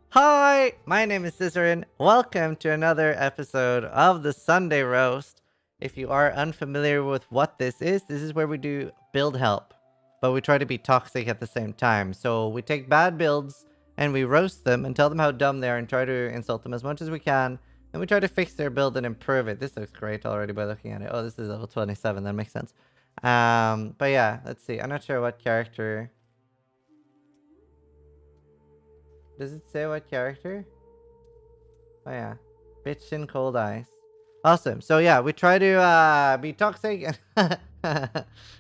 Hi, my name is Zizaran. Welcome to another episode of the Sunday Roast. If you are unfamiliar with what this is where we do build help, but we try to be toxic at the same time. So we take bad builds and we roast them and tell them how dumb they are and try to insult them as much as we can. Then we try to fix their build and improve it. This looks great already by looking at it. Oh, this is level 27. That makes sense. But yeah, let's see. I'm not sure what character. Does it say what character? Oh yeah, bitch in cold ice. Awesome. So yeah, we try to be toxic and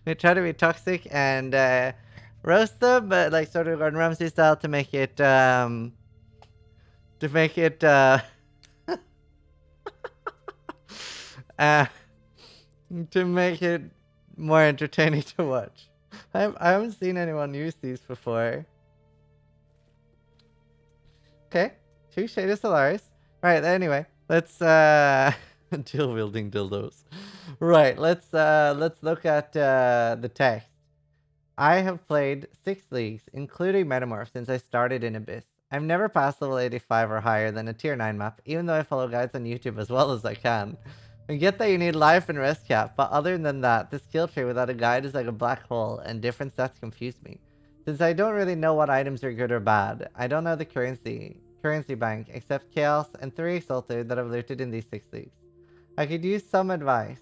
we try to be toxic and roast them, but like sort of Gordon Ramsay style to make it uh, to make it more entertaining to watch. I haven't seen anyone use these before. Okay, 2 Shaded Solaris. Right, anyway, let's dual wielding dildos. Right, let's look at the text. I have played 6 leagues, including Metamorph, since I started in Abyss. I've never passed level 85 or higher than a tier 9 map, even though I follow guides on YouTube as well as I can. I get that you need life and rest cap, but other than that, the skill tree without a guide is like a black hole, and different stats confuse me. Since I don't really know what items are good or bad, I don't know the currency bank, except Chaos and 3 Exalted that I've looted in these 6 leagues. I could use some advice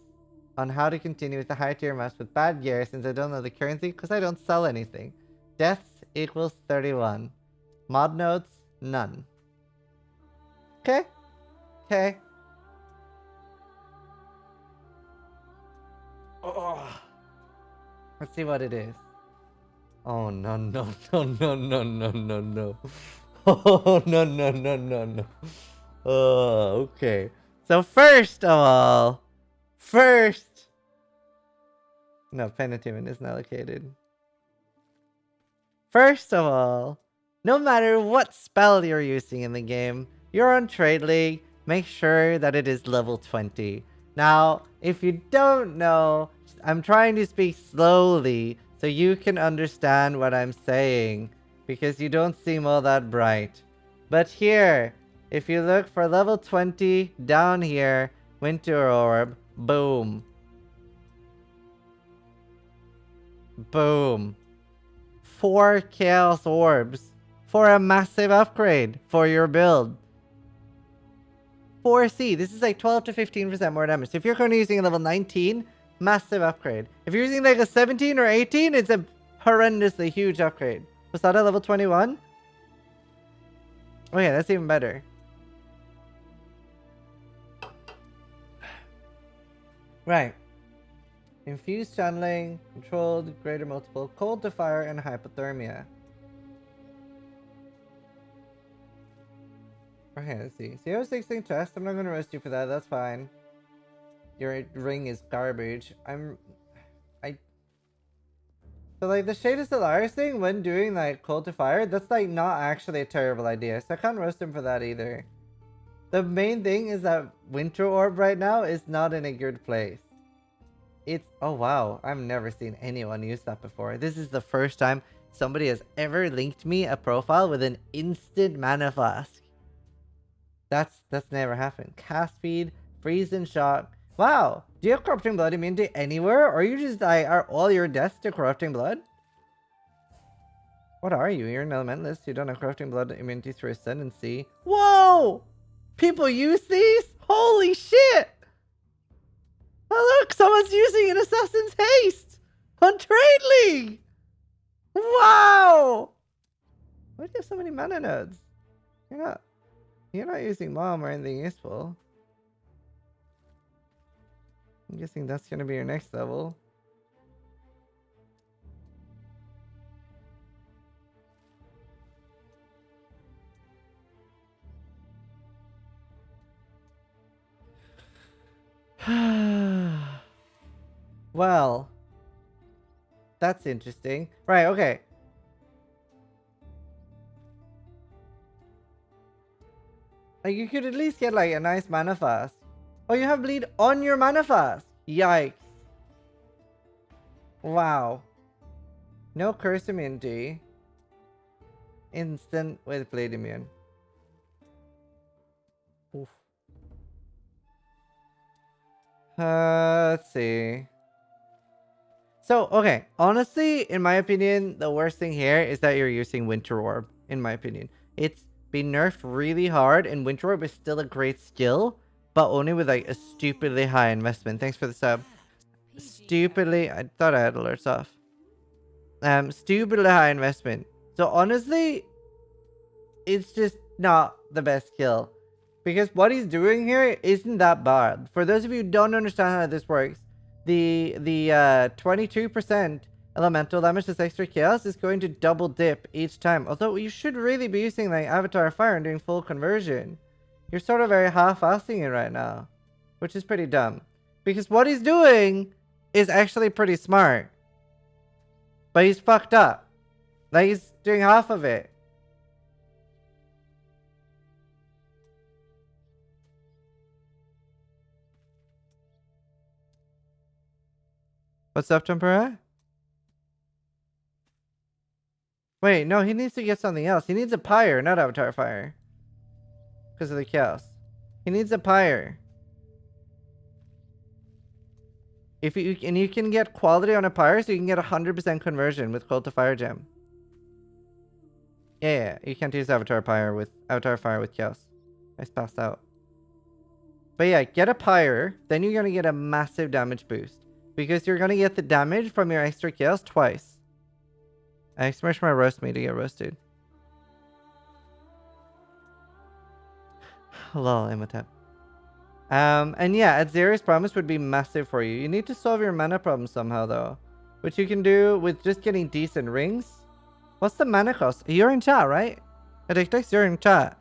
on how to continue with the high tier maps with bad gear since I don't know the currency because I don't sell anything. Deaths equals 31. Mod nodes, none. Okay. Okay. Oh. Let's see what it is. Oh no no no no no no no no. Oh no no no no no. Oh, okay. So first of all, no, Penitiment isn't allocated. First of all, no matter what spell you're using in the game, you're on Trade League, make sure that it is level 20. Now, if you don't know, I'm trying to speak slowly so you can understand what I'm saying, because you don't seem all that bright. But here, if you look for level 20 down here, Winter Orb, boom. Boom. 4 Chaos Orbs for a massive upgrade for your build. 4C. This is like 12 to 15% more damage. So if you're currently using a level 19, massive upgrade. If you're using like a 17 or 18, it's a horrendously huge upgrade. Was that at level 21? Oh yeah, that's even better. Right. Infused channeling, controlled, greater multiple, cold to fire, and hypothermia. Okay, let's see. CO16 chest. I'm not gonna roast you for that. That's fine. Your ring is garbage. So like the Shaded Solaris thing when doing like cold to fire, that's like not actually a terrible idea. So I can't roast him for that either. The main thing is that Winter Orb right now is not in a good place. It's, oh wow, I've never seen anyone use that before. This is the first time somebody has ever linked me a profile with an instant mana flask. That's never happened. Cast speed, freeze and shock. Wow, do you have corrupting blood immunity anywhere? Or you just like, are all your deaths to corrupting blood? What are you? You're an elementalist. You don't have corrupting blood immunity through ascendancy. Whoa! People use these? Holy shit! Oh look, someone's using an Assassin's Haste on Trade League! Wow! Why do you have so many mana nodes? You're not using Mom or anything useful. I'm guessing that's gonna be your next level. Well, that's interesting. Right, okay. Like, you could at least get, like, a nice mana fast. Oh, you have bleed on your mana fast. Yikes. Wow. No curse immunity. instant with Bleed Immune. Oof. Let's see. So, okay. Honestly, in my opinion, the worst thing here is that you're using Winter Orb, in my opinion. It's been nerfed really hard, and Winter Orb is still a great skill, but only with like a stupidly high investment. Thanks for the sub. Stupidly, I thought I had alerts off. Stupidly high investment. So honestly, it's just not the best skill. Because what he's doing here isn't that bad. For those of you who don't understand how this works, the 22% elemental damage to extra chaos is going to double dip each time. Although you should really be using like Avatar Fire and doing full conversion. You're sort of very half-assing it right now, which is pretty dumb. Because what he's doing is actually pretty smart. But he's fucked up. Like he's doing half of it. What's up, Tempera? Wait, no, he needs to get something else. He needs a pyre, not Avatar Fire. Because of the chaos. He needs a pyre. If you can get quality on a pyre, so you can get 100% conversion with Cult to Fire Gem. Yeah, you can't use Avatar Fire with chaos. I passed out. But yeah, get a pyre, then you're gonna get a massive damage boost. Because you're gonna get the damage from your extra chaos twice. I smashed my roast meat to get roasted. Lol, Imhotep. And yeah, Azerius Promise would be massive for you. You need to solve your mana problem somehow though. Which you can do with just getting decent rings. What's the mana cost? You're in chat, right? Addictix, you're in chat.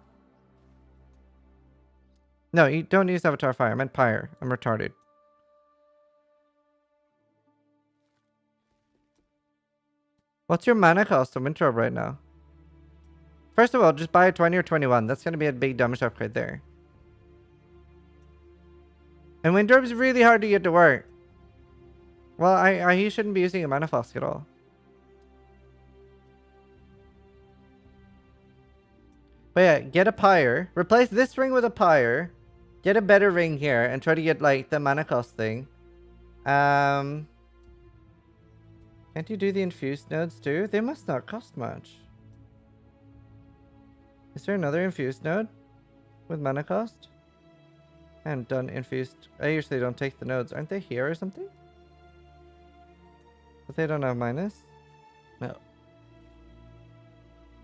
No, you don't use Avatar Fire. I meant Pyre. I'm retarded. What's your mana cost on Winter Orb right now? First of all, just buy a 20 or 21. That's going to be a big damage upgrade there. And Winter Orb is really hard to get to work. Well, he shouldn't be using a mana flask at all. But yeah, get a pyre. Replace this ring with a pyre. Get a better ring here and try to get like the mana cost thing. Can't you do the infused nodes too? They must not cost much. Is there another infused node with mana cost? I haven't done infused. I usually don't take the nodes. Aren't they here or something? But they don't have minus? No.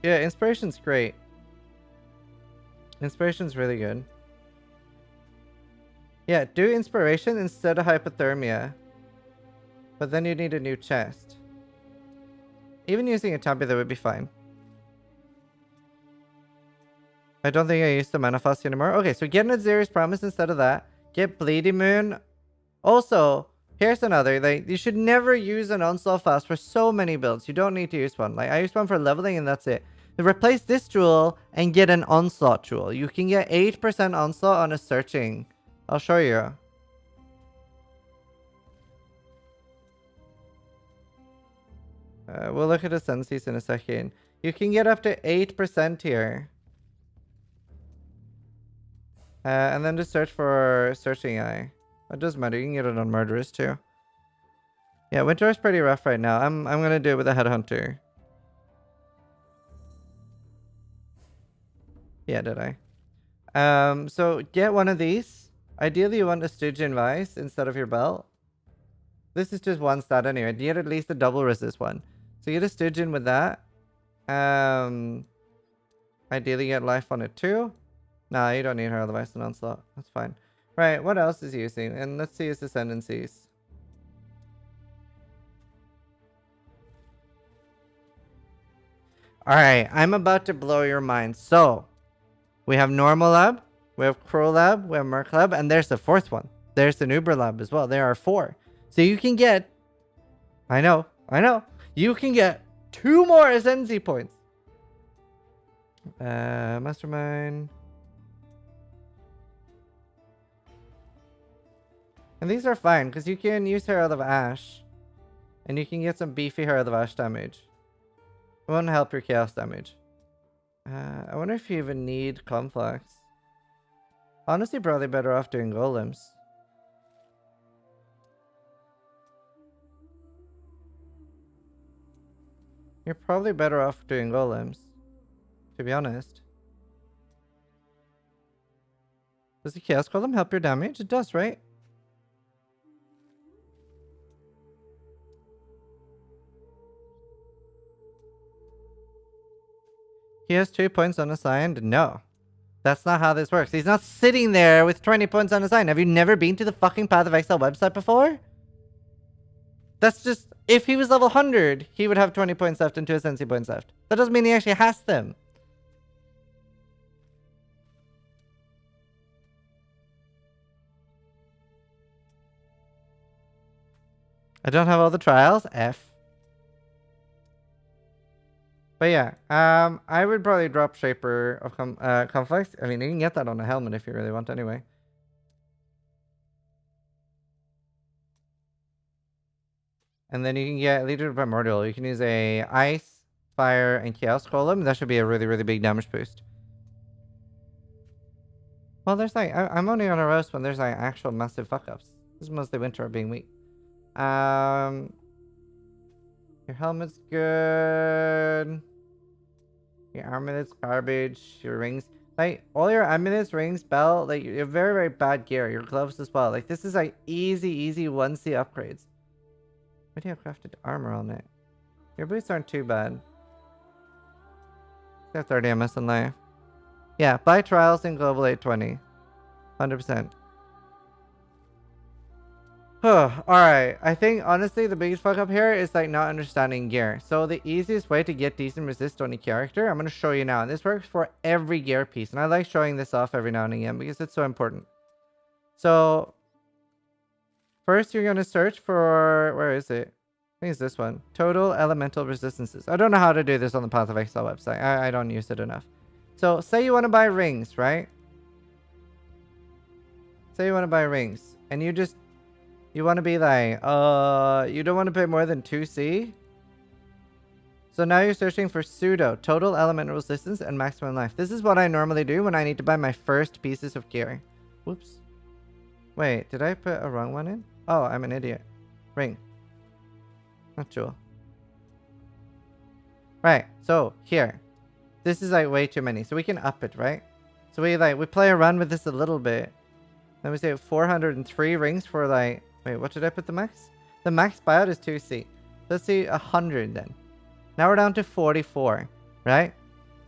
Yeah, inspiration's great. Inspiration's really good. Yeah, do inspiration instead of hypothermia. But then you need a new chest. Even using a tabby, that would be fine. I don't think I use the mana flask anymore. Okay, so get an Azerius Promise instead of that. Get Bleeding Moon. Also, here's another. Like, you should never use an Onslaught Flask for so many builds. You don't need to use one. Like, I use one for leveling and that's it. Replace this jewel and get an Onslaught jewel. You can get 8% Onslaught on a searching. I'll show you. We'll look at the Senseis in a second. You can get up to 8% here. And then just search for Searching Eye. It doesn't matter. You can get it on Murderers too. Yeah, Winter is pretty rough right now. I'm gonna do it with a Headhunter. Yeah, did I? So get one of these. Ideally, you want a Stygian Vice instead of your belt. This is just one stat anyway. You get at least a double resist one. So you get a Stygian with that. Ideally, get life on it too. Nah, you don't need her otherwise than Onslaught. That's fine. Right, what else is he using? And let's see his ascendancies. Alright, I'm about to blow your mind. So, we have Normal Lab, we have Crow Lab, we have Merc Lab, and there's the fourth one. There's the Uber Lab as well. There are 4. So you can get... I know. You can get 2 more ascendancy points. Mastermind... And these are fine, because you can use Herald of Ash. And you can get some beefy Herald of Ash damage. It won't help your chaos damage. I wonder if you even need complex. Honestly, probably better off doing golems. You're probably better off doing golems, to be honest. Does the Chaos Golem help your damage? It does, right? He has 2 points unassigned? No. That's not how this works. He's not sitting there with 20 points unassigned. Have you never been to the fucking Path of Exile website before? That's just... If he was level 100, he would have 20 points left and 2 Ascendancy points left. That doesn't mean he actually has them. I don't have all the trials. F. But yeah, I would probably drop Shaper of Complex. I mean, you can get that on a helmet if you really want anyway. And then you can get Leader of Primordial. You can use a Ice, Fire, and Chaos Golem. That should be a really, really big damage boost. Well, there's like... I'm only on a roast when there's like actual massive fuck-ups. This is mostly Winter being weak. Your helmet's good. Your amulet's garbage. Your rings... Like, all your amulets, rings, belt, like, you have very, very bad gear. Your gloves as well. Like, this is like easy 1C upgrades. What do you have crafted armor on it? Your boots aren't too bad. You have 30 MS in life. Yeah, buy trials in Global 820. 100%. Alright, I think honestly the biggest fuck up here is like not understanding gear. So the easiest way to get decent resist on a character, I'm going to show you now. And this works for every gear piece. And I like showing this off every now and again because it's so important. So first you're going to search for, where is it? I think it's this one. Total elemental resistances. I don't know how to do this on the Path of Exile website. I don't use it enough. So say you want to buy rings, right? Say you want to buy rings and you want to be like, you don't want to pay more than 2C? So now you're searching for pseudo, total elemental resistance, and maximum life. This is what I normally do when I need to buy my first pieces of gear. Whoops. Wait, did I put a wrong one in? Oh, I'm an idiot. Ring. Not jewel. Right, so here. This is like way too many, so we can up it, right? So we play around with this a little bit. Then we say 403 rings for like... Wait, what did I put the max? The max buyout is 2C. Let's see 100 then. Now we're down to 44, right?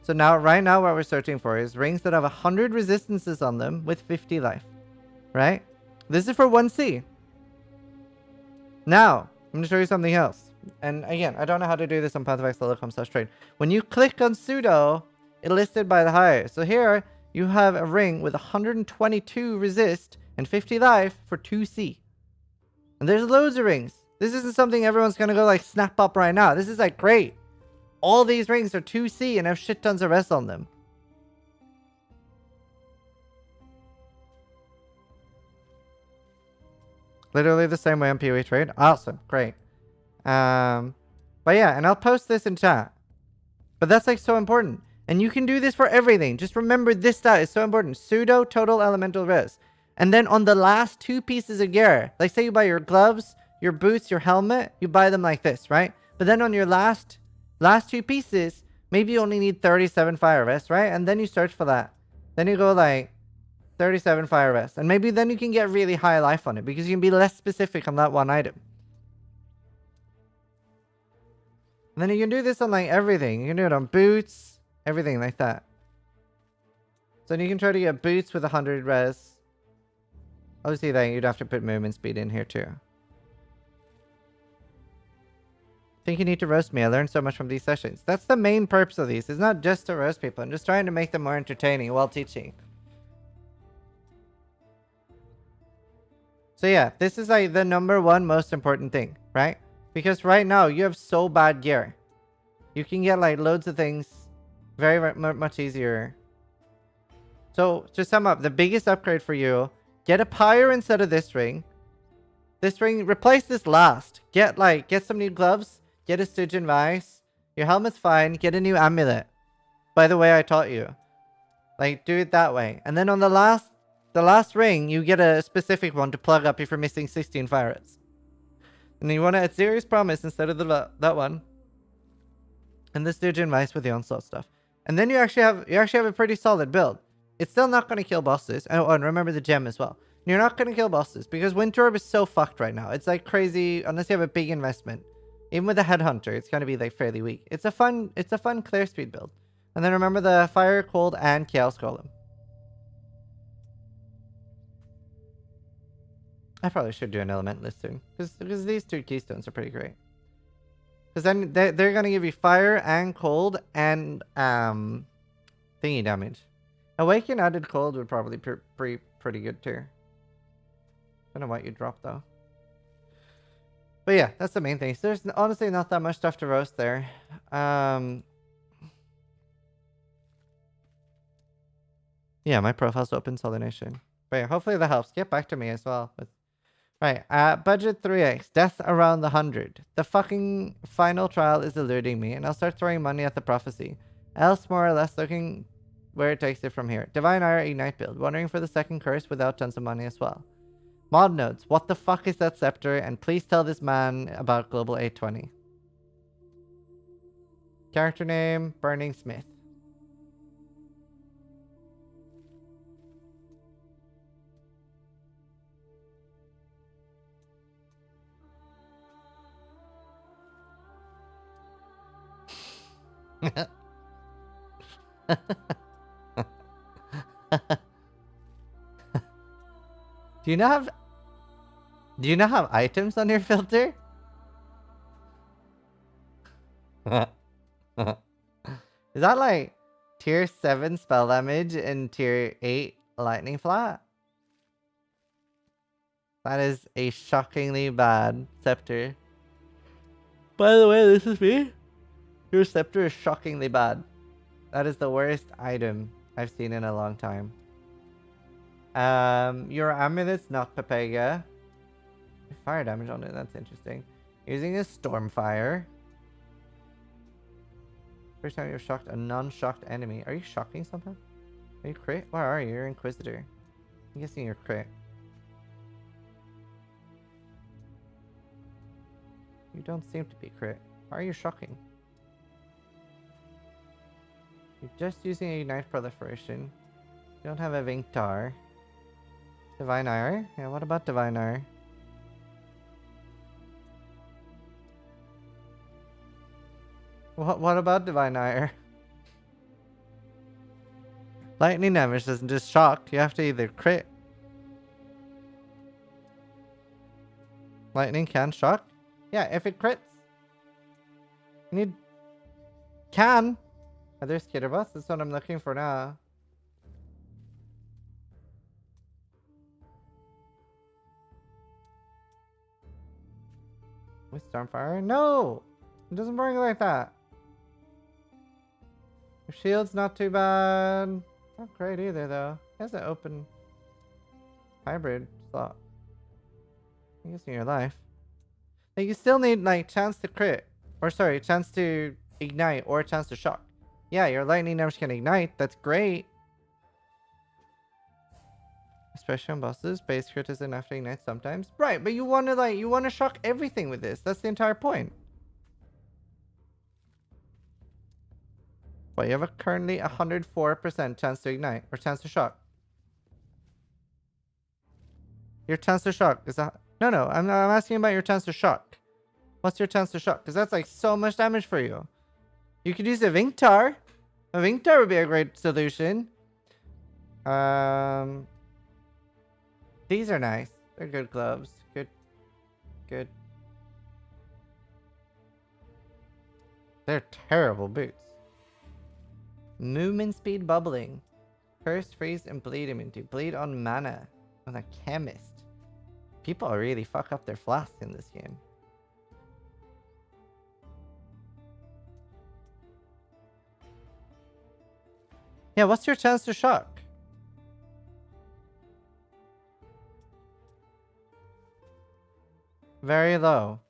So now, right now what we're searching for is rings that have 100 resistances on them with 50 life, right? This is for 1C. Now, I'm going to show you something else. And again, I don't know how to do this on pathofexile.com/trade. When you click on pseudo, it listed by the highest. So here, you have a ring with 122 resist and 50 life for 2C. And there's loads of rings. This isn't something everyone's going to go like snap up right now. This is like great. All these rings are 2C and have shit tons of rest on them. Literally the same way on PoE trade. Awesome. Great. But yeah, and I'll post this in chat. But that's like so important. And you can do this for everything. Just remember this stat is so important. Pseudo total elemental res. And then on the last 2 pieces of gear, like say you buy your gloves, your boots, your helmet, you buy them like this, right? But then on your last 2 pieces, maybe you only need 37 fire rest, right? And then you search for that. Then you go like 37 fire rest. And maybe then you can get really high life on it because you can be less specific on that one item. And then you can do this on like everything. You can do it on boots, everything like that. So then you can try to get boots with 100 res. Obviously, then you'd have to put movement speed in here too. I think you need to roast me. I learned so much from these sessions. That's the main purpose of these. It's not just to roast people. I'm just trying to make them more entertaining while teaching. So yeah, this is like the #1 most important thing, right? Because right now you have so bad gear. You can get like loads of things very, very much easier. So to sum up, the biggest upgrade for you, get a pyre instead of this ring. This ring, replace this last. Get some new gloves. Get a Stygian Vice. Your helmet's fine. Get a new amulet. by the way I taught you. Like, do it that way. And then on the last ring, you get a specific one to plug up if you're missing 16 fires. And you want to add Serious Promise instead of that one. And this Stygian Vice with the Onslaught stuff. And then you actually have a pretty solid build. It's still not going to kill bosses. Oh, and remember the gem as well. You're not going to kill bosses because Winter Orb is so fucked right now. It's like crazy unless you have a big investment. Even with the Headhunter, it's going to be like fairly weak. It's a fun clear speed build. And then remember the Fire, Cold, and Chaos Golem. I probably should do an Elementalist soon. Because these two Keystones are pretty great. Because then they're going to give you Fire and Cold and thingy damage. Awaken added Cold would probably be pretty good too. Don't know what you drop though. But yeah, that's the main thing. So there's honestly not that much stuff to roast there. Yeah, my profile's open Solination. But yeah, hopefully that helps. Get back to me as well. Right, budget 3x. Death around the 100. The fucking final trial is eluding me, and I'll start throwing money at the prophecy. Else, more or less, looking where it takes it from here. Divine Ire Ignite build. Wondering for the second curse without tons of money as well. Mod notes. What the fuck is that scepter? And please tell this man about Global 820. Character name, Burning Smith. Do you not have items on your filter? Is that like tier 7 spell damage and tier 8 lightning flat? That is a shockingly bad scepter. By the way, this is me. Your scepter is shockingly bad. That is the worst item I've seen in a long time. Your amulet's not Pepega. Fire damage on it, that's interesting. Using a Stormfire. First time you've shocked a non-shocked enemy. Are you shocking something? Are you crit? Where are you? You're Inquisitor. I'm guessing you're crit. You don't seem to be crit. Why are you shocking? You're just using Ignite Proliferation. You don't have a Vinctar. Divine Ire? Yeah, what about Divine Ire? What about Divine Ire? Lightning damage doesn't just shock. You have to either crit. Lightning can shock? Yeah, if it crits. You need... Can! Are there skitter bots? That's what I'm looking for now. With Stormfire? No! It doesn't burn like that. Your shield's not too bad. Not great either, though. It has an open hybrid slot. I'm guessing your life. Like, you still need, like, chance to crit. Or, sorry, chance to ignite or a chance to shock. Yeah, your lightning damage can ignite. That's great. Especially on bosses. Base crit is enough to ignite sometimes. Right, but you want to, like, you want to shock everything with this. That's the entire point. Well, you have a currently 104% chance to ignite or chance to shock. Your chance to shock is a... No, I'm asking about your chance to shock. What's your chance to shock? Because that's like so much damage for you. You could use a Vinctar. A Vinctar would be a great solution. These are nice. They're good gloves. Good. They're terrible boots. Movement speed bubbling. Curse, freeze, and bleed immunity. Bleed on mana. On a chemist. People really fuck up their flasks in this game. Yeah, what's your chance to shock? Very low.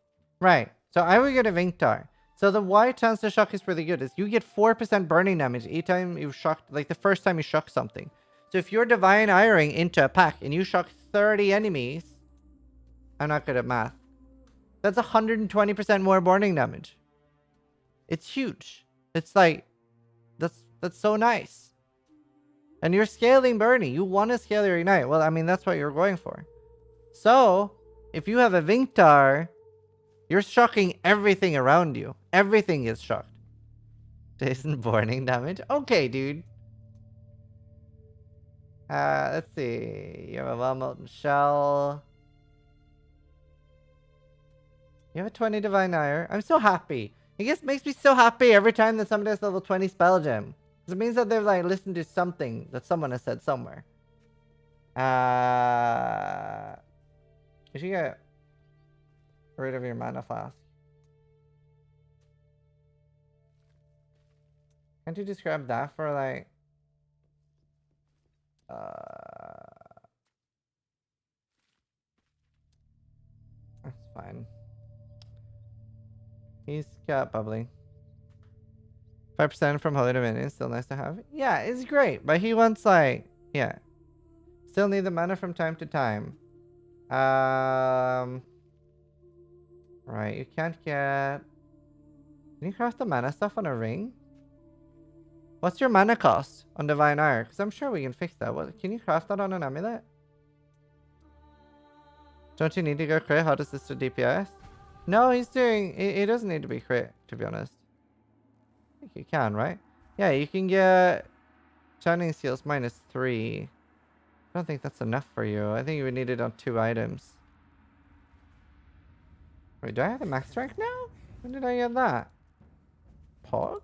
Right. So I would get a Vinctar. So the why chance to shock is really good. Is you get 4% burning damage each time you shocked, like the first time you shock something. So if you're divine iring into a pack and you shock 30 enemies, I'm not good at math. That's 120% more burning damage. It's huge. It's like, that's so nice. And you're scaling burning. You want to scale your ignite. Well, I mean, that's what you're going for. So if you have a Vinctar, you're shocking everything around you. Everything is shocked. Jason burning damage. Okay, dude. Let's see. You have a well-molten shell. You have a 20 divine ire. I'm so happy. It just makes me so happy every time that somebody has level 20 spell gem. Because it means that they've like listened to something that someone has said somewhere. You should get rid of your mana flask. Can't you just grab that for like... That's fine. He's got bubbly. 5% from Holy Dominion, still nice to have. Yeah, it's great, but he wants like... Yeah. Still need the mana from time to time. Right, you can't get... Can you craft the mana stuff on a ring? What's your mana cost on Divine Ire? Because I'm sure we can fix that. What, can you craft that on an amulet? Don't you need to go crit? How does this do DPS? No, he's doing... It doesn't need to be crit, to be honest. I think you can, right? Yeah, you can get... Shining Seals -3. I don't think that's enough for you. I think you would need it on 2 items. Wait, do I have the max strength now? When did I get that? Pog?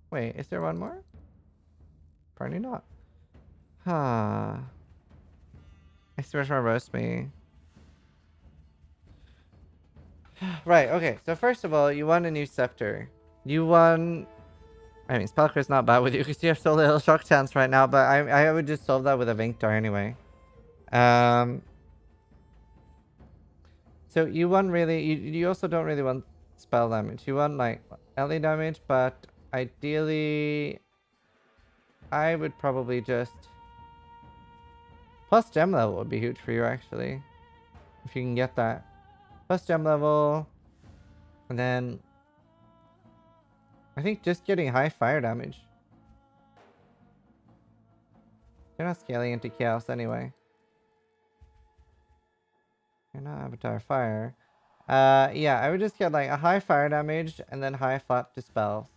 Wait, is there one more? Probably not. Huh. I swear to roast me. Right, okay. So first of all, you want a new scepter. You want... I mean, Spellcraft's not bad with you because you have so little shock chance right now, but I would just solve that with a Vinctar anyway. So you want really... You also don't really want spell damage. You want like LA damage, but ideally... I would probably just... Plus gem level would be huge for you actually. If you can get that. Plus gem level. And then... I think just getting high fire damage. You're not scaling into chaos anyway. You're not avatar fire. Yeah, I would just get like a high fire damage and then high flat to spells.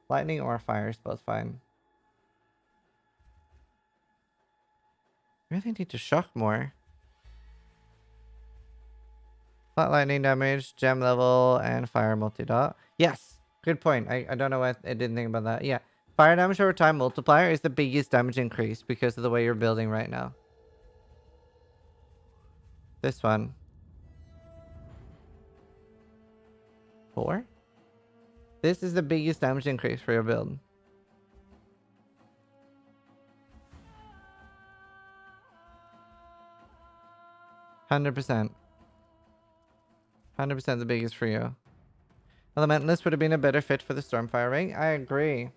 Lightning or fire is both fine. Really need to shock more. Flat lightning damage, gem level, and fire multi-dot. Yes! Good point. I don't know why I didn't think about that. Yeah. Fire damage over time multiplier is the biggest damage increase because of the way you're building right now. This one. 4? This is the biggest damage increase for your build. %. 100% the biggest for you. Elementalist would have been a better fit for the Stormfire ring. I agree.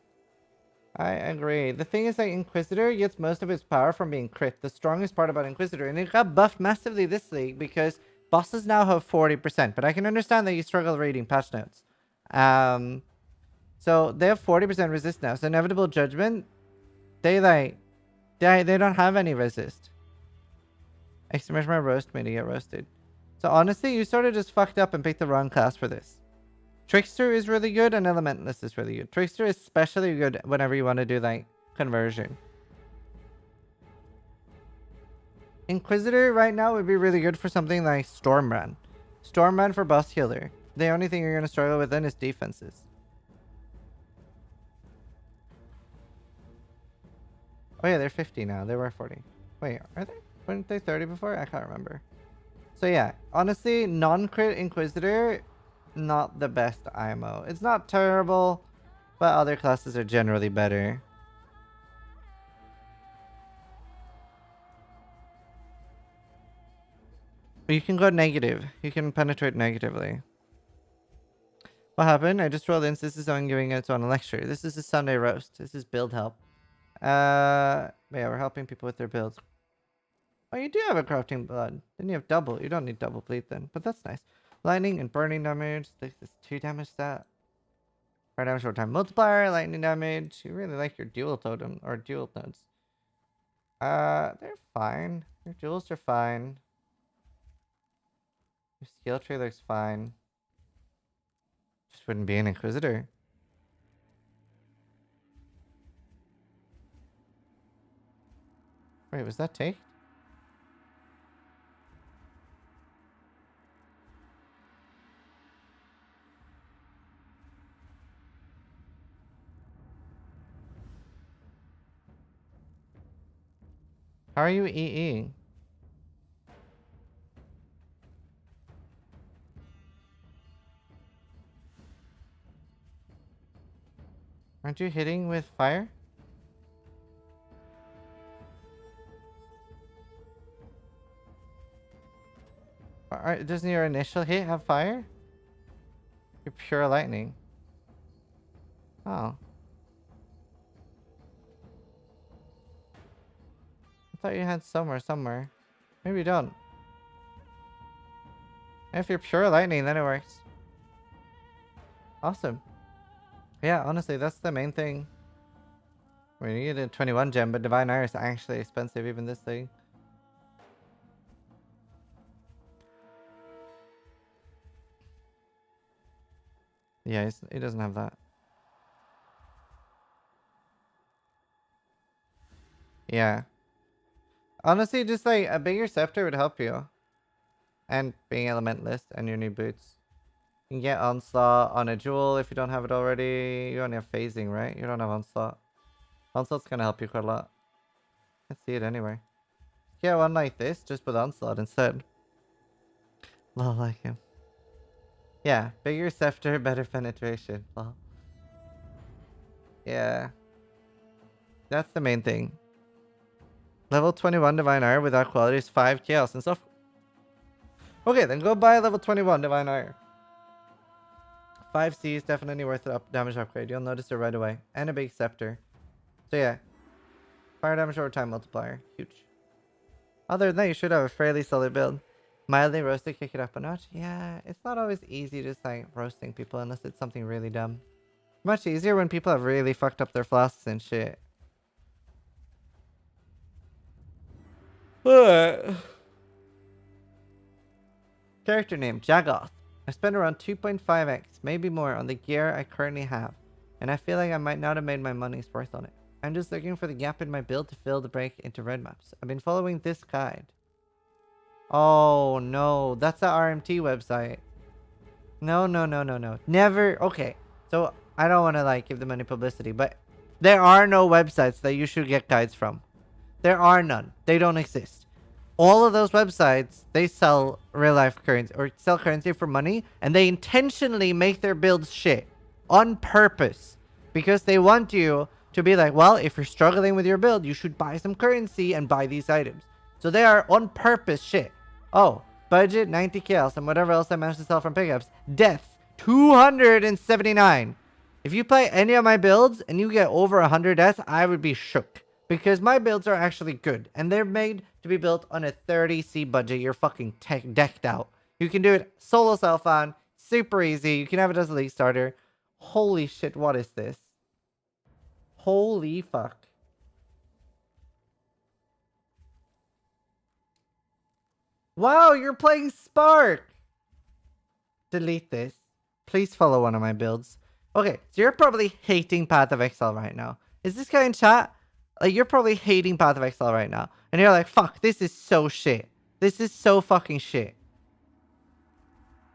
I agree. The thing is that Inquisitor gets most of its power from being crit. The strongest part about Inquisitor. And it got buffed massively this league because bosses now have 40%. But I can understand that you struggle reading patch notes. So they have 40% resist now. So Inevitable Judgment, they don't have any resist. Exclamation mark roast me to get roasted. So honestly, you sort of just fucked up and picked the wrong class for this. Trickster is really good and Elementalist is really good. Trickster is especially good whenever you want to do like conversion. Inquisitor right now would be really good for something like Stormrun. Stormrun for boss healer. The only thing you're going to struggle with then is defenses. Oh yeah, they're 50 now. They were 40. Wait, are they? Weren't they 30 before? I can't remember. So yeah, honestly, non-crit Inquisitor, not the best IMO. It's not terrible, but other classes are generally better. You can go negative. You can penetrate negatively. What happened? I just rolled in. This is on giving it on a lecture. This is a Sunday roast. This is build help. Yeah, we're helping people with their builds. Oh, you do have a crafting blood. Then you have double. You don't need double bleed then, but that's nice. Lightning and burning damage. This is 2 damage stat. Fire damage over time multiplier. Lightning damage. You really like your dual totem or dual nodes. They're fine. Your duels are fine. Your skill tree looks fine. Just wouldn't be an Inquisitor. Wait, was that take? How are you EE? Aren't you hitting with fire? Doesn't your initial hit have fire? You're pure lightning. Oh. I thought you had somewhere. Maybe you don't. If you're pure lightning, then it works. Awesome. Yeah, honestly, that's the main thing. I mean, you get a 21 gem, but Divine Ire is actually expensive, even this thing. Yeah, he doesn't have that. Yeah. Honestly, just like a bigger scepter would help you. And being elementalist and your new boots. You can get Onslaught on a jewel if you don't have it already. You only have phasing, right? You don't have Onslaught. Onslaught's gonna help you quite a lot. Let's see it anyway. Get one like this, just with Onslaught instead. Lol, like him. Yeah, bigger scepter, better penetration. Lol. Yeah. That's the main thing. Level 21 Divine Ire without quality is 5 chaos and stuff. Okay, then go buy level 21 Divine Ire. 5C is definitely worth it. Damage upgrade. You'll notice it right away. And a big scepter. So yeah. Fire damage over time multiplier. Huge. Other than that, you should have a fairly solid build. Mildly roasted, kick it up a notch. Yeah, it's not always easy just like roasting people unless it's something really dumb. Much easier when people have really fucked up their flasks and shit. Character name, Jagoff. I spent around 2.5x, maybe more, on the gear I currently have, and I feel like I might not have made my money's worth on it. I'm just looking for the gap in my build to fill the break into red maps. I've been following this guide. Oh no, that's the RMT website. No. Never. Okay, so I don't want to like give them any publicity, but there are no websites that you should get guides from. There are none. They don't exist. All of those websites, they sell real life currency or sell currency for money, and they intentionally make their builds shit on purpose because they want you to be like, well, if you're struggling with your build, you should buy some currency and buy these items. So they are on purpose shit. Oh, budget 90 kills and whatever else I managed to sell from pickups. Death 279. If you play any of my builds and you get over 100 deaths, I would be shook. Because my builds are actually good. And they're made to be built on a 30C budget. You're fucking decked out. You can do it solo self-on. Super easy. You can have it as a league starter. Holy shit, what is this? Holy fuck. Wow, you're playing Spark. Delete this. Please follow one of my builds. Okay, so you're probably hating Path of Exile right now. Is this guy in chat? Like, you're probably hating Path of Exile right now. And you're like, fuck, this is so shit. This is so fucking shit.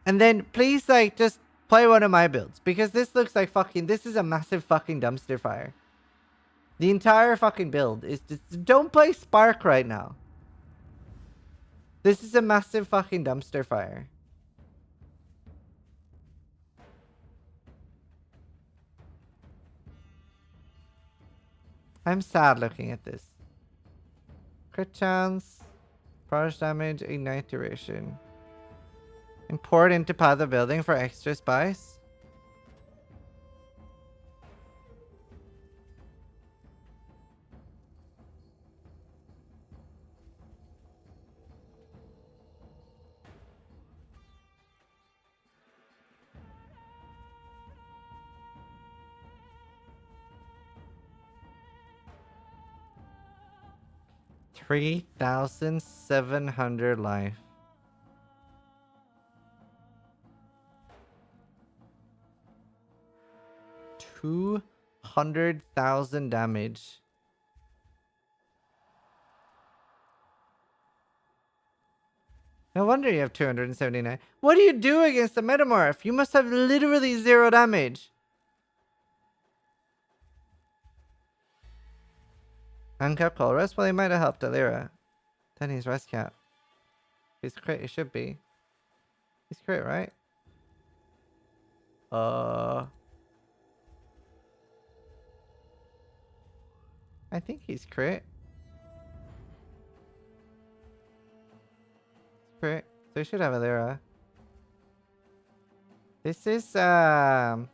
And then, please, like, just play one of my builds. Because this looks like fucking... This is a massive fucking dumpster fire. The entire fucking build is just... Don't play Spark right now. This is a massive fucking dumpster fire. I'm sad looking at this. Crit chance, prodigy damage, ignite duration. Import into path of building for extra spice. 3,700 life. 200,000 damage. No wonder you have 279. What do you do against the Metamorph? You must have literally 0 damage. Uncapped Call Rest? Well, he might have helped Alira. Then he's Rest Cap. He's crit, he should be. He's crit, right? I think he's crit. Crit. So he should have Alira. This is, wow.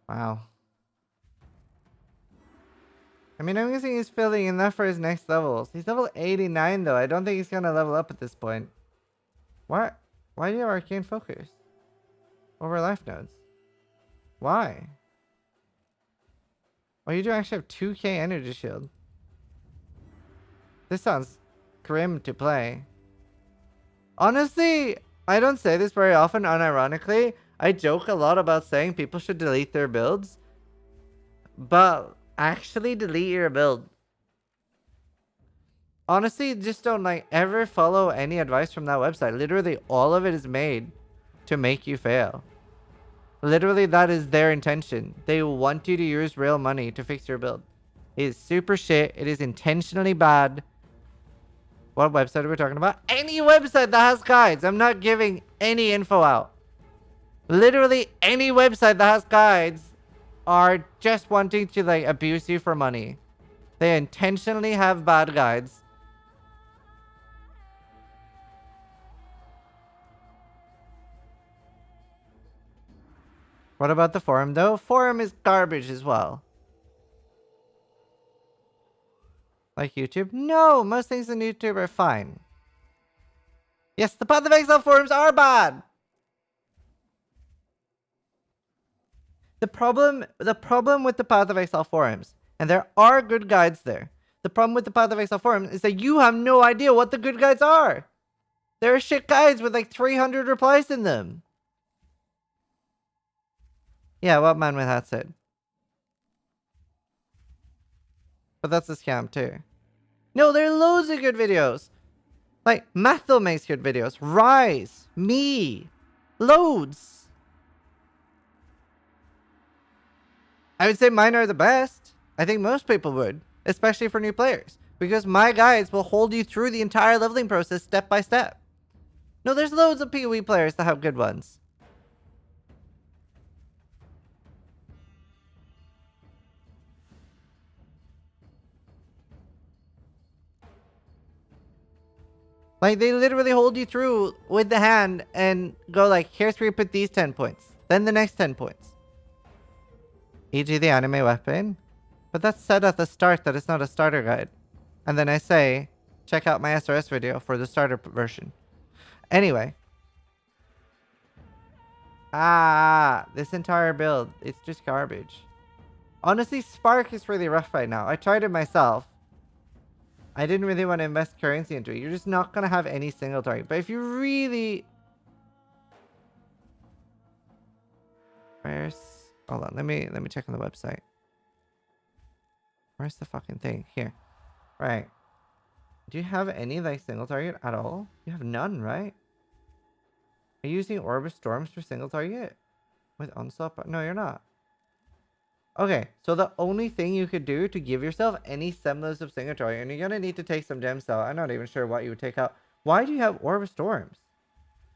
Wow. I mean, I'm guessing he's filling enough for his next levels. He's level 89 though. I don't think he's gonna level up at this point. What? Why do you have Arcane Focus over life nodes? Why? Oh, you do actually have 2k energy shield. This sounds grim to play. Honestly, I don't say this very often unironically. I joke a lot about saying people should delete their builds. But actually delete your build. Honestly, just don't like ever follow any advice from that website. Literally, all of it is made to make you fail. Literally, that is their intention. They want you to use real money to fix your build. It is super shit. It is intentionally bad. What website are we talking about? Any website that has guides. I'm not giving any info out. Literally, any website that has guides are just wanting to like abuse you for money. They intentionally have bad guides. What about the forum though? Forum is garbage as well. Like YouTube? No, most things on YouTube are fine. Yes, the Path of Exile forums are bad. The problem with the Path of Exile forums, and there are good guides there. The problem with the Path of Exile forums is that you have no idea what the good guides are. There are shit guides with like 300 replies in them. Yeah, what man with hat said. But that's a scam too. No, there are loads of good videos. Like, Mathil makes good videos. Rise. Me. Loads. I would say mine are the best. I think most people would. Especially for new players. Because my guides will hold you through the entire leveling process step by step. No, there's loads of PoE players that have good ones. Like, they literally hold you through with the hand and go like, here's where you put these 10 points. Then the next 10 points. E.g. the anime weapon. But that's said at the start that it's not a starter guide. And then I say, check out my SRS video for the starter version. Anyway. This entire build, it's just garbage. Honestly, Spark is really rough right now. I tried it myself. I didn't really want to invest currency into it. You're just not going to have any single target. But if you really... Where's... Hold on, let me check on the website. Where's the fucking thing? Here. Right. Do you have any like single target at all? You have none, right? Are you using Orb Storms for single target? With Onslaught? No, you're not. Okay, so the only thing you could do to give yourself any semblance of single target, and you're gonna need to take some gems out. I'm not even sure what you would take out. Why do you have Orb of Storms?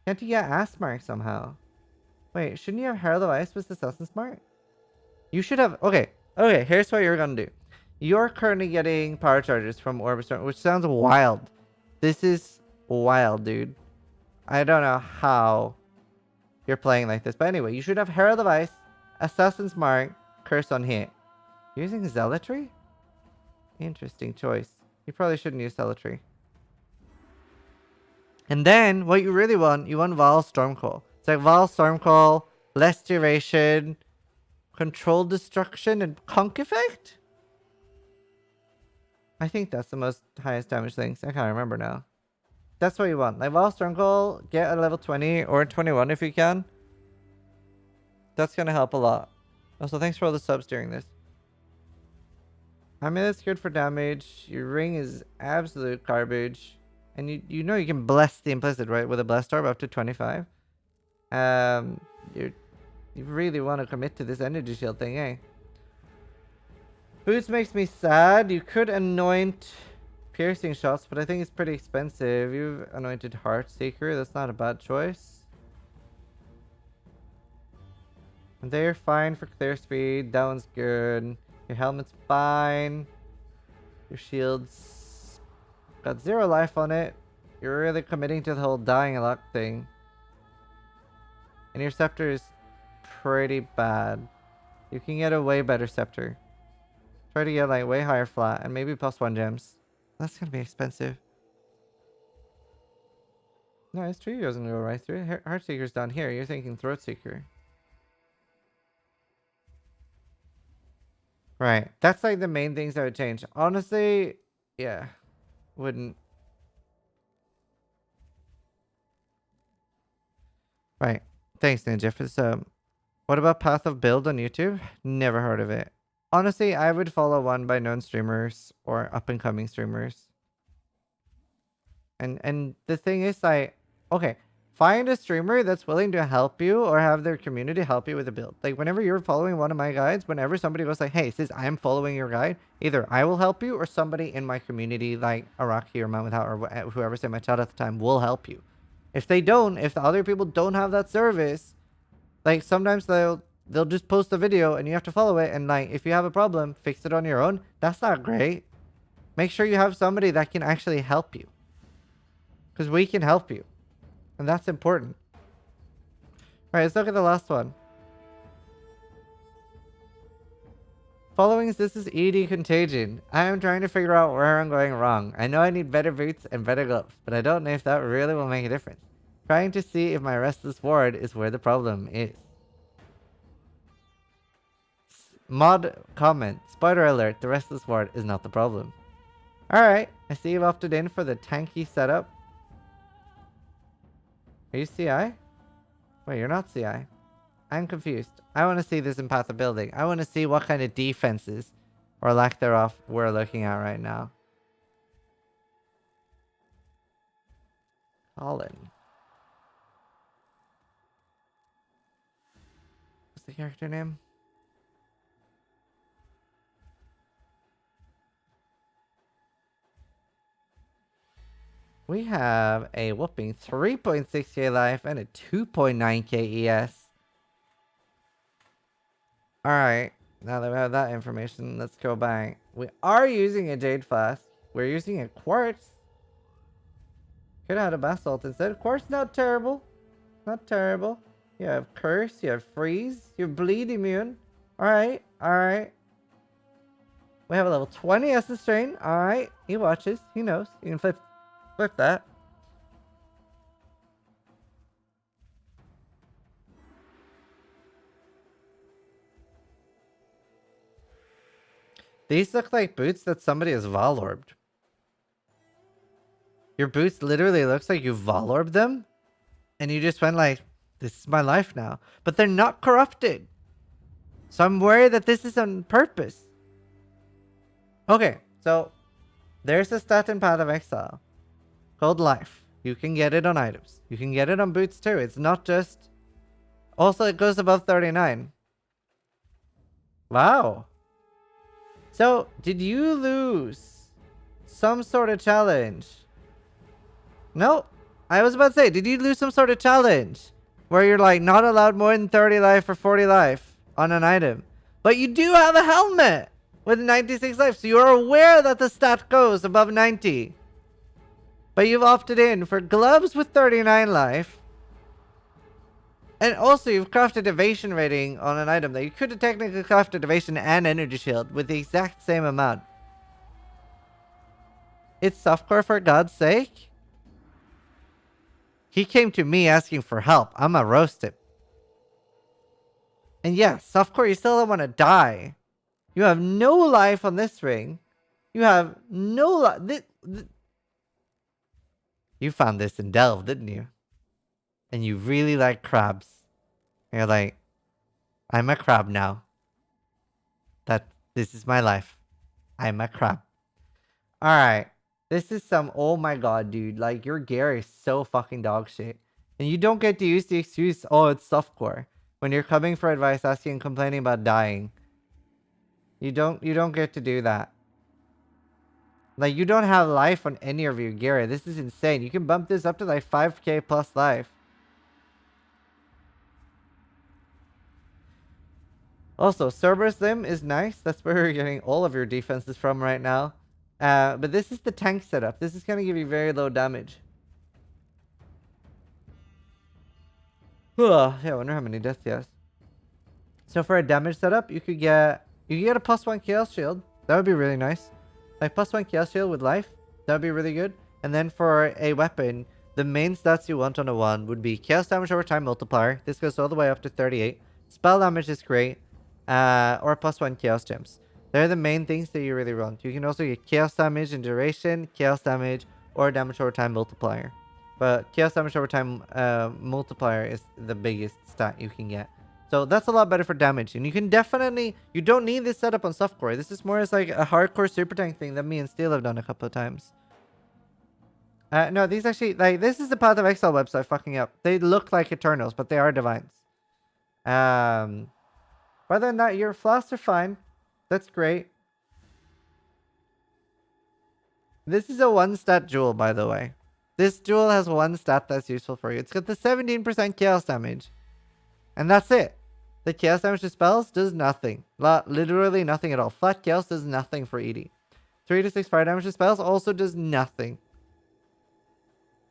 Can't you get Ass Mark somehow? Wait, shouldn't you have Herald of Ice with Assassin's Mark? You should have... Okay, here's what you're gonna do. You're currently getting power charges from Orb of Storms, which sounds wild. This is wild, dude. I don't know how you're playing like this. But anyway, you should have Herald of Ice, Assassin's Mark, Curse on hit. Using Zealotry? Interesting choice. You probably shouldn't use Zealotry. And then, what you really want, you want Val Stormcall. It's like Val Stormcall, less duration, Control destruction and conk effect? I think that's the most highest damage things. I can't remember now. That's what you want. Like Wild Stronghold, get a level 20 or 21 if you can. That's gonna help a lot. Also, thanks for all the subs during this. I mean, that's good for damage. Your ring is absolute garbage. And you know you can bless the implicit, right? With a blast orb up to 25. You really want to commit to this energy shield thing, eh? Boots makes me sad. You could anoint piercing shots, but I think it's pretty expensive. You've anointed Heartseeker. That's not a bad choice. And they're fine for clear speed. That one's good. Your helmet's fine. Your shield's got 0 life on it. You're really committing to the whole dying a lot thing. And your scepter is pretty bad. You can get a way better scepter. Try to get like way higher flat and maybe +1 gems. That's gonna be expensive. No, it's true. It doesn't go right through. Heartseeker's down here. You're thinking Throatseeker. Right. That's like the main things I would change. Honestly, yeah. Wouldn't. Right. Thanks, Ninja, for this. What about Path of Build on YouTube? Never heard of it. Honestly, I would follow one by known streamers or up-and-coming streamers. And the thing is, like, okay, find a streamer that's willing to help you or have their community help you with a build. Like, whenever you're following one of my guides, whenever somebody goes like, hey, sis, I'm following your guide, either I will help you or somebody in my community, like Araki or Mammoth or whoever's in my chat at the time, will help you. If they don't, if the other people don't have that service, like, sometimes they'll just post a video and you have to follow it. And, like, if you have a problem, fix it on your own. That's not great. Make sure you have somebody that can actually help you. Because we can help you. And that's important. Alright, let's look at the last one. Following this is ED Contagion. I am trying to figure out where I'm going wrong. I know I need better boots and better gloves, but I don't know if that really will make a difference. Trying to see if my Restless Ward is where the problem is. Mod comment. Spoiler alert, the Restless Ward is not the problem. Alright, I see you've opted in for the tanky setup. Are you CI? Wait, you're not CI. I'm confused. I want to see this in Path of Building. I want to see what kind of defenses, or lack thereof, we're looking at right now. Colin. What's the character name? We have a whopping 3.6k life and a 2.9k ES. Alright, now that we have that information, let's go back. We are using a Jade Flask. We're using a Quartz. Could have had a Basalt instead. Quartz, not terrible. Not terrible. You have Curse, you have Freeze, you have Bleed Immune. Alright, alright. We have a level 20 Essence Strain. Alright, he watches, he knows. You can flip that. These look like boots that somebody has Valorbed. Your boots literally looks like you Valorbed them. And you just went like, this is my life now. But they're not corrupted. So I'm worried that this is on purpose. Okay, so there's a stat in Path of Exile called Life. You can get it on items. You can get it on boots too. It's not just... Also, it goes above 39. Wow. So, did you lose some sort of challenge? No. I was about to say, did you lose some sort of challenge? Where you're like, not allowed more than 30 life or 40 life on an item. But you do have a helmet with 96 life. So you're aware that the stat goes above 90. But you've opted in for gloves with 39 life. And also you've crafted evasion rating on an item that you could have technically crafted evasion and energy shield with the exact same amount. It's softcore for God's sake. He came to me asking for help. I'ma roast him. And yes, softcore, you still don't want to die. You have no life on this ring. You have no life. You found this in Delve, didn't you? And you really like crabs. And you're like, I'm a crab now. This is my life. I'm a crab. Alright. This is some, oh my god, dude. Like, your gear is so fucking dog shit. And you don't get to use the excuse, oh, it's softcore. When you're coming for advice, asking and complaining about dying. You don't get to do that. Like, you don't have life on any of your gear. This is insane. You can bump this up to like 5k plus life. Also, Cerberus Limb is nice. That's where you're getting all of your defenses from right now. But this is the tank setup. This is going to give you very low damage. Yeah, I wonder how many deaths he has. So for a damage setup, you could get a +1 chaos shield. That would be really nice. Like +1 chaos shield with life. That would be really good. And then for a weapon, the main stats you want on a 1 would be chaos damage over time multiplier. This goes all the way up to 38. Spell damage is great. Or +1 chaos gems. They're the main things that you really want. You can also get chaos damage and duration, chaos damage, or damage over time multiplier. But chaos damage over time multiplier is the biggest stat you can get. So that's a lot better for damage. And you can definitely, you don't need this setup on softcore. This is more as like a hardcore super tank thing that me and Steel have done a couple of times. No, these actually, like, this is the Path of Exile website fucking up. They look like Eternals, but they are Divines. Other than that, your flasks are fine. That's great. This is a 1-stat jewel, by the way. This jewel has 1 stat that's useful for you. It's got the 17% chaos damage. And that's it. The chaos damage to spells does nothing. Literally nothing at all. Flat chaos does nothing for ED. 3 to 6 fire damage to spells also does nothing.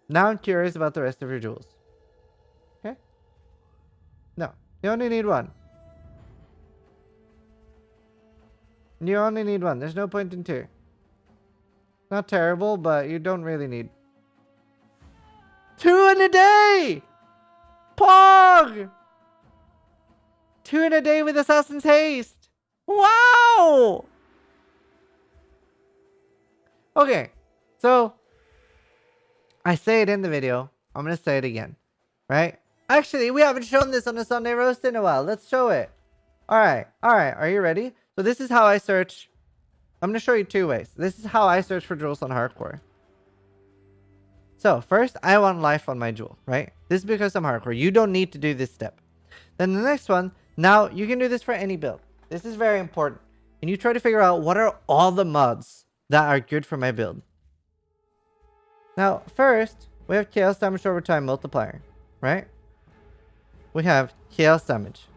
Now I'm curious about the rest of your jewels. Okay? No. You only need 1. You only need 1. There's no point in 2. Not terrible, but you don't really need 2 in a day! Pog! 2 in a day with Assassin's Haste! Wow! Okay, so I say it in the video. I'm gonna say it again, right? Actually, we haven't shown this on a Sunday roast in a while. Let's show it. Alright, are you ready? So this is how I search. I'm gonna show you 2 ways. This is how I search for jewels on hardcore. So first, I want life on my jewel, right? This is because I'm hardcore. You don't need to do this step. Then the next one, now you can do this for any build. This is very important. And you try to figure out what are all the mods that are good for my build. Now, first, we have chaos damage over time multiplier, right? We have chaos damage.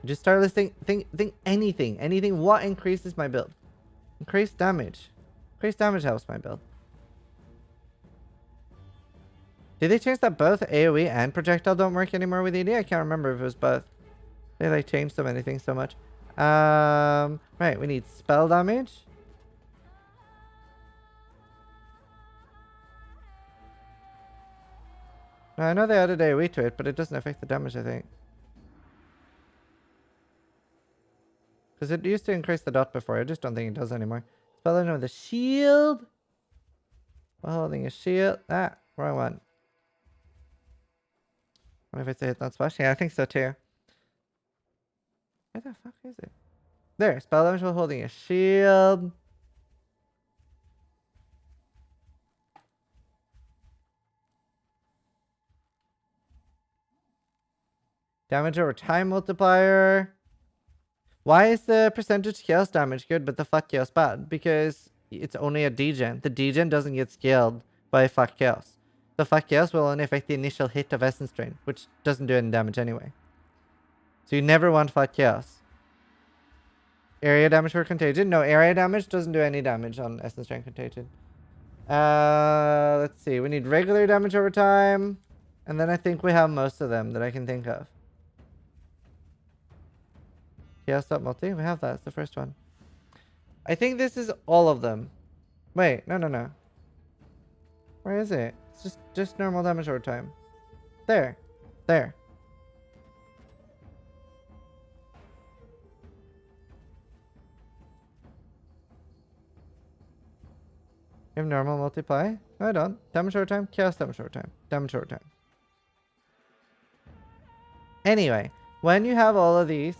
Just start listing, think anything. What increases my build? Increased damage. Increased damage helps my build. Did they change that both AoE and projectile don't work anymore with ED? I can't remember if it was both. They like changed so many things so much. Right, we need spell damage. Now, I know they added AoE to it, but it doesn't affect the damage, I think. Because it used to increase the dot before. I just don't think it does anymore. Spell damage with a shield. While holding a shield. Ah, wrong one. I wonder if it's a hit not splash. Yeah, I think so too. Where the fuck is it? There, spell damage while holding a shield. Damage over time multiplier. Why is the percentage chaos damage good but the flat chaos bad? Because it's only a degen. The degen doesn't get scaled by flat chaos. The flat chaos will only affect the initial hit of essence drain, which doesn't do any damage anyway. So you never want flat chaos. Area damage for contagion? No, area damage doesn't do any damage on essence drain contagion. Let's see. We need regular damage over time. And then I think we have most of them that I can think of. Chaos dot multi? We have that. It's the first one. I think this is all of them. Wait, no. Where is it? It's just normal damage over time. There. You have normal multiply? No, I don't. Damage over time, chaos damage over time, damage over time. Anyway, when you have all of these,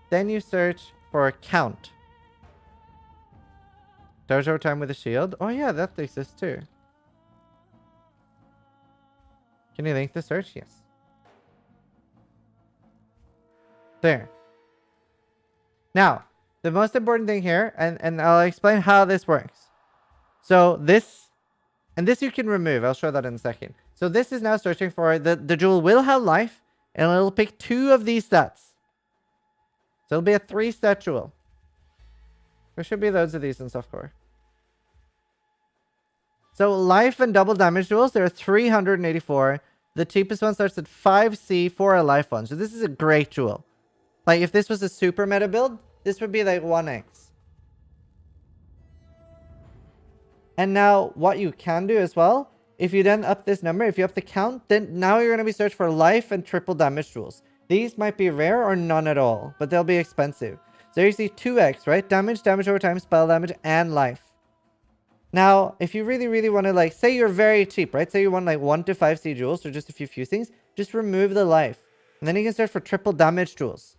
then you search for count. Damage over time with a shield. Oh yeah, that exists too. Can you link the search? Yes. There. Now, the most important thing here, and I'll explain how this works. So this, and this you can remove. I'll show that in a second. So this is now searching for, the jewel will have life, and it'll pick 2 of these stats. So it'll be a 3-stat jewel. There should be loads of these in softcore. So life and double damage jewels, there are 384. The cheapest one starts at 5C for a life one. So this is a great jewel. Like if this was a super meta build, this would be like 1x. And now what you can do as well, if you then up this number, if you up the count, then now you're going to be searching for life and triple damage jewels. These might be rare or none at all, but they'll be expensive. So you see 2x, right? Damage, damage over time, spell damage, and life. Now, if you really, really want to, like, say you're very cheap, right? Say you want like 1 to 5C jewels or just a few things, just remove the life. And then you can search for triple damage jewels.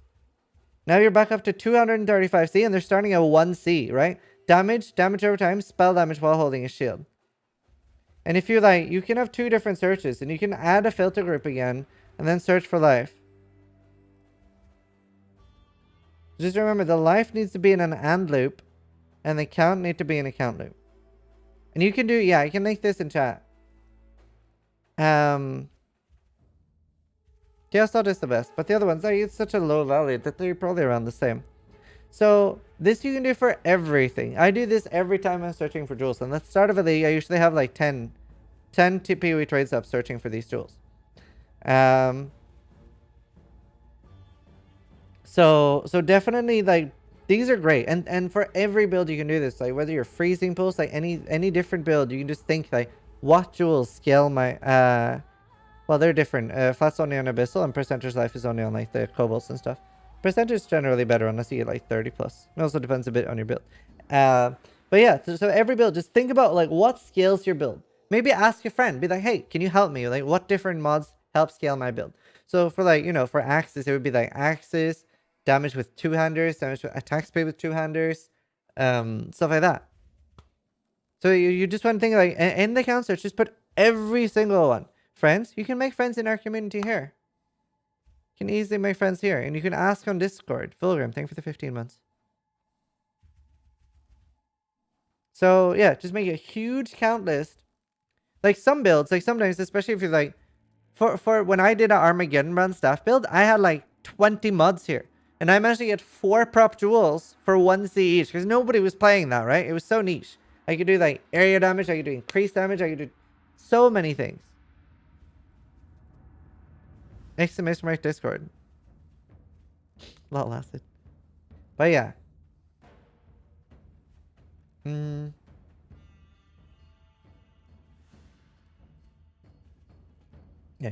Now you're back up to 235C and they're starting at 1C, right? Damage, damage over time, spell damage while holding a shield. And if you like, you can have 2 different searches and you can add a filter group again and then search for life. Just remember, the life needs to be in an AND loop and the count need to be in a count loop. And you can do, yeah, you can link this in chat. Chaos Dot is the best, but the other ones, it's such a low value that they're probably around the same. So this you can do for everything. I do this every time I'm searching for jewels. And at the start of a league, I usually have like 10 TPOE trades up searching for these jewels. So definitely, like, these are great. And for every build you can do this. Like whether you're freezing pulse, like any different build, you can just think like, what jewels scale my well, they're different. Flat's only on Abyssal and Percentage Life is only on like the Kobolds and stuff. Percentage is generally better unless you get like 30 plus. It also depends a bit on your build. But yeah, so every build, just think about like what scales your build. Maybe ask your friend, be like, hey, can you help me? Like what different mods help scale my build? So for like, you know, for Axis, it would be like Axis, damage with 2-handers, damage with attack speed with 2-handers, stuff like that. So you just want to think like, in the count search, just put every single one. Friends, you can make friends in our community here. You can easily make friends here. And you can ask on Discord. Fulgrim, thank you for the 15 months. So yeah, just make a huge count list. Like some builds, like sometimes, especially if you're like, for when I did an Armageddon run staff build, I had like 20 mods here. And I managed to get 4 prop jewels for 1C each. Because nobody was playing that, right? It was so niche. I could do like area damage, I could do increased damage, I could do so many things. Exclamation mark Discord. Lot lasted. But yeah. Yeah,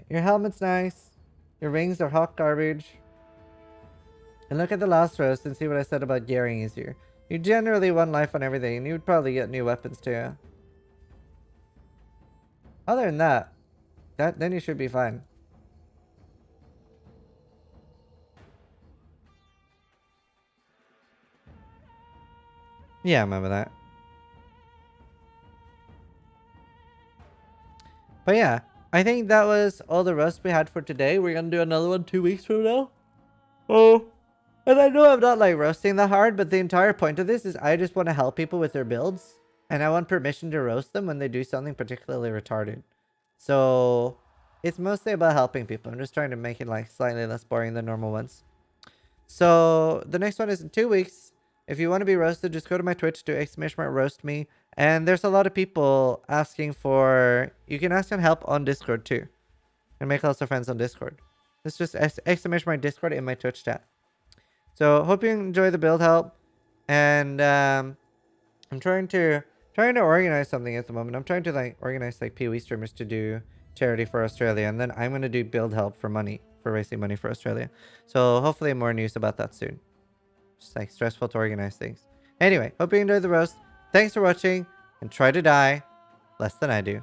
your helmet's nice. Your rings are hot garbage. And look at the last roast and see what I said about gearing easier. You generally want life on everything, and you would probably get new weapons too. Other than that, then you should be fine. Yeah, I remember that. But yeah, I think that was all the roast we had for today. We're gonna do another one 2 weeks from now. Oh. And I know I'm not like roasting that hard, but the entire point of this is I just want to help people with their builds. And I want permission to roast them when they do something particularly retarded. So it's mostly about helping people. I'm just trying to make it like slightly less boring than normal ones. So the next one is in 2 weeks. If you want to be roasted, just go to my Twitch, do !roast me. And there's a lot of people asking for... You can ask for help on Discord too. And make lots of friends on Discord. It's just !Discord in my Twitch chat. So hope you enjoy the build help. And I'm trying to organize something at the moment. I'm trying to like organize like PoE streamers to do charity for Australia. And then I'm going to do build help for money. For raising money for Australia. So hopefully more news about that soon. Just like stressful to organize things. Anyway, hope you enjoyed the roast. Thanks for watching and try to die. Less than I do.